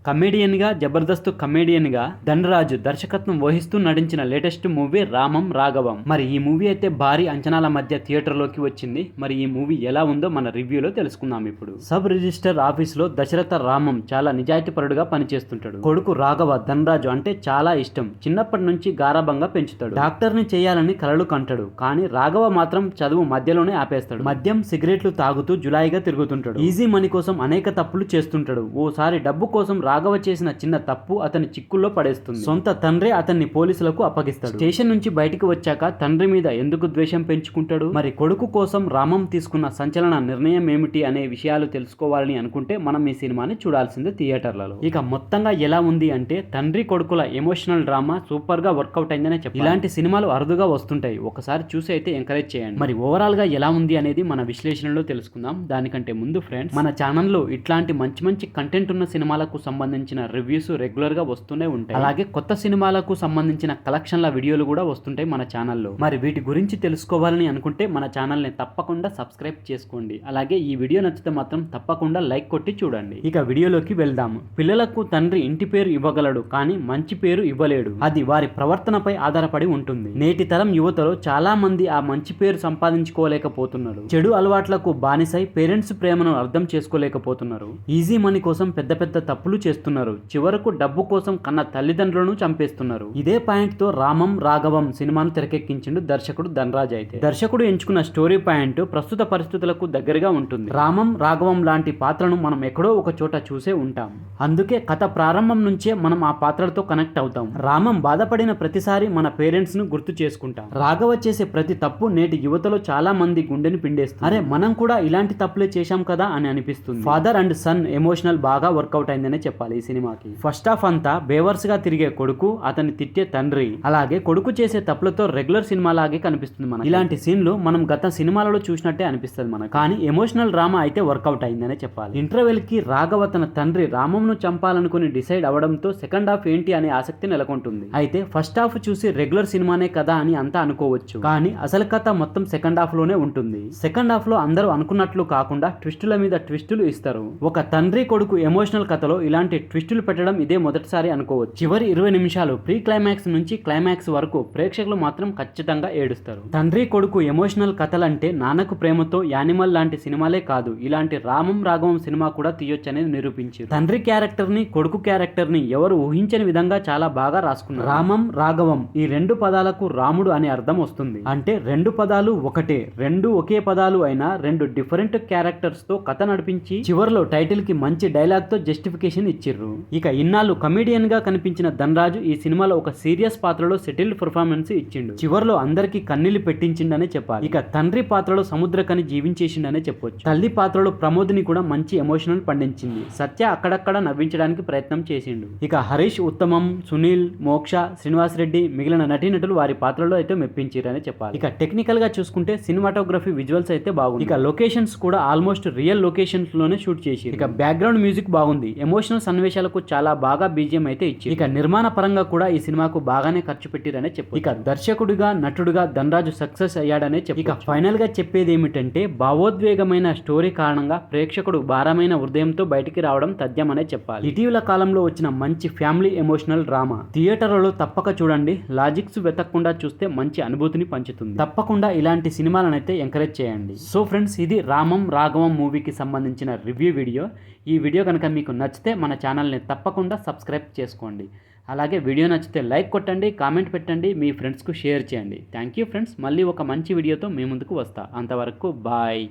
కమెడియన్గా జబర్దస్త్ కమెడియన్గా ధనరాజు దర్శకత్వం వహిస్తూ నటించిన లేటెస్ట్ మూవీ రామం రాఘవం. మరి ఈ మూవీ అయితే భారీ అంచనాల మధ్య థియేటర్లోకి వచ్చింది. మరి ఈ మూవీ ఎలా ఉందో మన రివ్యూలో తెలుసుకుందాం. ఇప్పుడు సబ్ రిజిస్టర్ ఆఫీస్లో దశరథ రామం చాలా నిజాయితీపరుడుగా పనిచేస్తుంటాడు. కొడుకు రాఘవ ధనరాజు అంటే చాలా ఇష్టం. చిన్నప్పటి నుంచి గారాబంగా పెంచుతాడు. డాక్టర్ని చేయాలని కలలు కంటాడు. కానీ రాఘవ మాత్రం చదువు మధ్యలోనే ఆపేస్తాడు. మద్యం సిగరెట్లు తాగుతూ జులాయిగా తిరుగుతుంటాడు. ఈజీ మనీ కోసం అనేక తప్పులు చేస్తుంటాడు. ఓసారి డబ్బు కోసం రాఘవ చేసిన చిన్న తప్పు అతని చిక్కుల్లో పడేస్తుంది. సొంత తండ్రి అతన్ని పోలీసులకు అప్పగిస్తాడు. స్టేషన్ నుంచి బయటికి వచ్చాక తండ్రి మీద ఎందుకు ద్వేషం పెంచుకుంటాడు, మరి కొడుకు కోసం రామం తీసుకున్న సంచలన నిర్ణయం ఏమిటి అనే విషయాలు తెలుసుకోవాలని అనుకుంటే మనం ఈ సినిమాని చూడాల్సిందే థియేటర్లలో. ఇక మొత్తంగా ఎలా ఉంది అంటే తండ్రి కొడుకుల ఎమోషనల్ డ్రామా సూపర్ గా వర్కౌట్ అయిందనే చెప్పాలి. ఇలాంటి సినిమాలు అరుదుగా వస్తుంటాయి. ఒకసారి చూసి అయితే ఎంకరేజ్ చేయండి. మరి ఓవరాల్ గా ఎలా ఉంది అనేది మన విశ్లేషణలో తెలుసుకుందాం. దానికంటే ముందు ఫ్రెండ్స్, మన ఛానల్లో ఇట్లాంటి మంచి మంచి కంటెంట్ ఉన్న సినిమాలకు సంబంధించిన రివ్యూస్ రెగ్యులర్ గా వస్తూనే ఉంటాయి. అలాగే కొత్త సినిమాలకు సంబంధించిన కలెక్షన్ల వీడియోలు కూడా వస్తుంటాయి మన ఛానల్లో. మరి వీటి గురించి తెలుసుకోవాలని అనుకుంటే మన ఛానల్ ని తప్పకుండా సబ్స్క్రైబ్ చేసుకోండి. అలాగే ఈ వీడియో నచ్చితే మాత్రం తప్పకుండా లైక్ కొట్టి చూడండి. ఇక వీడియోలోకి వెళ్దాము. పిల్లలకు తండ్రి ఇంటి పేరు ఇవ్వగలడు, కానీ మంచి పేరు ఇవ్వలేడు. అది వారి ప్రవర్తనపై ఆధారపడి ఉంటుంది. నేటి తరం యువతలో చాలా మంది ఆ మంచి పేరు సంపాదించుకోలేకపోతున్నారు. చెడు అలవాట్లకు బానిసై పేరెంట్స్ ప్రేమను అర్థం చేసుకోలేకపోతున్నారు. ఈజీ మనీ కోసం పెద్ద పెద్ద తప్పులు చేస్తున్నారు. చివరకు డబ్బు కోసం కన్న తల్లిదండ్రులను చంపేస్తున్నారు. ఇదే పాయింట్ తో రామం రాఘవం సినిమాను తెరకెక్కించిండు దర్శకుడు ధనరాజ్. అయితే దర్శకుడు ఎంచుకున్న స్టోరీ పాయింట్ ప్రస్తుత పరిస్థితులకు దగ్గరగా ఉంటుంది. రామం రాఘవం లాంటి పాత్రను మనం ఎక్కడో ఒక చోట చూసే ఉంటాం. అందుకే కథ ప్రారంభం నుంచే మనం ఆ పాత్రలతో కనెక్ట్ అవుతాం. రామం బాధపడిన ప్రతిసారి మన పేరెంట్స్ ను గుర్తు చేసుకుంటాం. రాఘవ చేసే ప్రతి తప్పు నేటి యువతలో చాలా మంది గుండెని పిండేస్తుంది. అరే మనం కూడా ఇలాంటి తప్పులే చేశాం కదా అని అనిపిస్తుంది. ఫాదర్ అండ్ సన్ ఎమోషనల్ బాగా వర్కౌట్ అయిందనే చెప్పాలి ఈ సినిమాకి. ఫస్ట్ హాఫ్ అంతా బేవర్స్ గా తిరిగే కొడుకు, అతన్ని తిట్టే తండ్రి, అలాగే కొడుకు చేసే తప్పులతో రెగ్యులర్ సినిమా లాగే కనిపిస్తుంది మనకి. ఇలాంటి సీన్లు మనం గత సినిమాలలో చూసినట్టే అనిపిస్తుంది మనకు. కానీ ఎమోషనల్ డ్రామా అయితే వర్కౌట్ అయిందనే చెప్పాలి. ఇంటర్వెల్ కి రాఘవ తన తండ్రి రామంను చంపాలనుకుని డిసైడ్ అవడంతో సెకండ్ హాఫ్ ఏంటి అనే ఆసక్తి నెలకొంటుంది. అయితే ఫస్ట్ హాఫ్ చూసి రెగ్యులర్ సినిమానే కదా అని అంతా అనుకోవచ్చు. కానీ అసలు కథ మొత్తం సెకండ్ హాఫ్ లోనే ఉంటుంది. సెకండ్ హాఫ్ లో అందరూ అనుకున్నట్లు కాకుండా ట్విస్టుల మీద ట్విస్టులు ఇస్తారు. ఒక తండ్రి కొడుకు ఎమోషనల్ కథలో ఇలాంటి ట్విస్టులు పెట్టడం ఇదే మొదటిసారి అనుకోవచ్చు. చివరి 20 నిమిషాలు ప్రీ క్లైమాక్స్ నుంచి క్లైమాక్స్ వరకు ప్రేక్షకులు మాత్రం ఖచ్చితంగా ఏడుస్తారు. తండ్రి కొడుకు ఎమోషనల్ కథలంటే నాన్నకు ప్రేమతో యానిమల్ లాంటి సినిమాలే కాదు, ఇలాంటి రామం రాఘవం సినిమా కూడా తీయొచ్చనేది నిరూపించారు. తండ్రి క్యారెక్టర్ ని కొడుకు క్యారెక్టర్ ని ఎవరు ఊహించని విధంగా చాలా బాగా రాసుకున్నారు. రామం రాఘవం ఈ రెండు పదాలకు రాముడు అనే అర్థం వస్తుంది. అంటే రెండు పదాలు ఒకటే, రెండు ఒకే పదాలు అయినా రెండు డిఫరెంట్ క్యారెక్టర్స్ తో కథ నడిపించి చివరిలో టైటిల్ కి మంచి డైలాగ్ తో జస్టిఫికేషన్ ఇచ్చిర్రు. ఇక ఇన్నాళ్ళు కమెడియన్ గా కనిపించిన ధనరాజు ఈ సినిమాలో ఒక సీరియస్ పాత్రలో సెటిల్డ్ పర్ఫార్మెన్స్ ఇచ్చిండు. చివర్లో అందరికి కన్నీళ్లు పెట్టించిండనే చెప్పాలి. ఇక తండ్రి పాత్రలో సముద్రకని జీవించేసిండనే చెప్పొచ్చు. తల్లి పాత్రలో ప్రమోద్ని కూడా మంచి ఎమోషనల్ పండించింది. సత్య అక్కడక్కడ నవ్వించడానికి ప్రయత్నం చేసిండు. ఇక హరీష్, ఉత్తమం, సునీల్, మోక్ష, శ్రీనివాస్ రెడ్డి మిగిలిన నటీనటులు వారి పాత్రలో అయితే మెప్పించారని చెప్పాలి. ఇక టెక్నికల్ గా చూసుకుంటే సినిమాటోగ్రఫీ విజువల్స్ అయితే బాగుంది. ఇక లొకేషన్స్ కూడా ఆల్మోస్ట్ రియల్ లొకేషన్స్ లోనే షూట్ చేసి. ఇక బ్యాక్గ్రౌండ్ మ్యూజిక్ బాగుంది. ఎమోషనల్ సన్నివేశాలకు చాలా బాగా బీజిఎం అయితే ఇచ్చింది. ఇక నిర్మాణ పరంగా కూడా ఈ సినిమాకు బాగానే ఖర్చు పెట్టిరనే చెప్పు. ఇక దర్శకుడిగా నటుడుగా ధనరాజు సక్సెస్ అయ్యాడనే చెప్పు. ఇక ఫైనల్ గా చెప్పేది ఏమిటంటే భావోద్వేగమైన స్టోరీ కారణంగా ప్రేక్షకుడు భారమైన హృదయంతో బయటికి రావడం తథ్యమనే చెప్పాలి. ఇటీవల కాలంలో వచ్చిన మంచి ఫ్యామిలీ ఎమోషనల్ డ్రామా థియేటర్లలో తప్పక చూడండి. లాజిక్స్ వెతకకుండా చూస్తే మంచి అనుభూతిని పంచుతుంది. తప్పకుండా ఇలాంటి సినిమాలనైతే ఎంకరేజ్ చేయండి. సో ఫ్రెండ్స్, ఇది రామం రాఘవం మూవీకి సంబంధించిన రివ్యూ వీడియో. ఈ వీడియో కనుక మీకు నచ్చితే మన ఛానల్ని తప్పకుండా సబ్స్క్రైబ్ చేసుకోండి. అలాగే వీడియో నచ్చితే లైక్ కొట్టండి, కామెంట్ పెట్టండి, మీ ఫ్రెండ్స్కు షేర్ చేయండి. Thank you friends. మళ్ళీ ఒక మంచి వీడియోతో మీ ముందుకు వస్తా. అంతవరకు బాయ్.